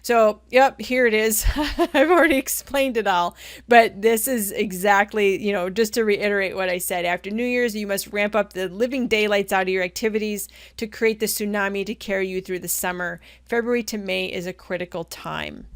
So, yep, here it is. I've already explained it all, but this is exactly, just to reiterate what I said. After New Year's, you must ramp up the living daylights out of your activities to create the tsunami to carry you through the summer. February to May is a critical time.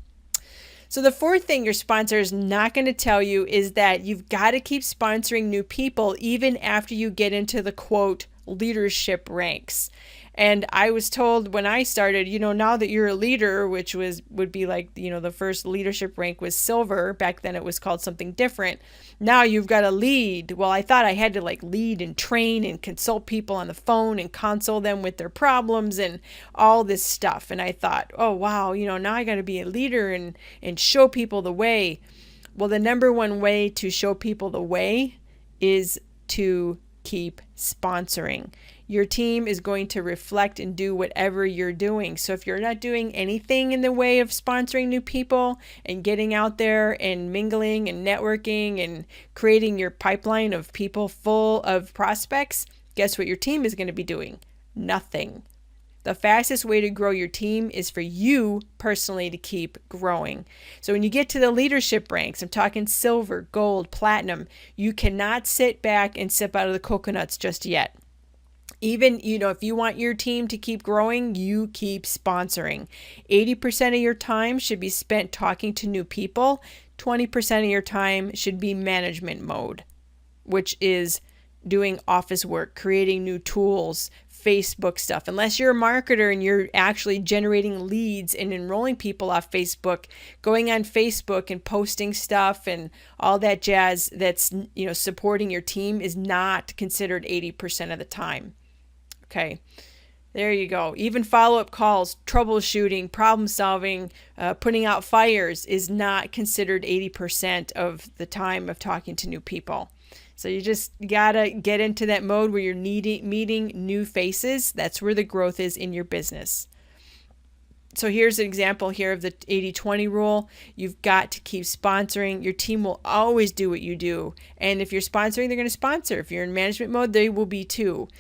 So, the fourth thing your sponsor is not going to tell you is that you've got to keep sponsoring new people even after you get into the quote leadership ranks. And I was told when I started, now that you're a leader, which would be like, the first leadership rank was silver. Back then it was called something different. Now you've got to lead. Well, I thought I had to like lead and train and consult people on the phone and console them with their problems and all this stuff. And I thought, oh, wow, now I got to be a leader and show people the way. Well, the number one way to show people the way is to keep sponsoring. Your team is going to reflect and do whatever you're doing. So if you're not doing anything in the way of sponsoring new people and getting out there and mingling and networking and creating your pipeline of people full of prospects, guess what your team is going to be doing? Nothing. The fastest way to grow your team is for you personally to keep growing. So when you get to the leadership ranks, I'm talking silver, gold, platinum, you cannot sit back and sip out of the coconuts just yet. Even, if you want your team to keep growing, you keep sponsoring. 80% of your time should be spent talking to new people. 20% of your time should be management mode, which is doing office work, creating new tools, Facebook stuff. Unless you're a marketer and you're actually generating leads and enrolling people off Facebook, going on Facebook and posting stuff and all that jazz that's, supporting your team is not considered 80% of the time. Okay, there you go. Even follow-up calls, troubleshooting, problem solving, putting out fires is not considered 80% of the time of talking to new people. So you just gotta get into that mode where you're meeting new faces. That's where the growth is in your business. So here's an example here of the 80-20 rule. You've got to keep sponsoring. Your team will always do what you do. And if you're sponsoring, they're going to sponsor. If you're in management mode, they will be too.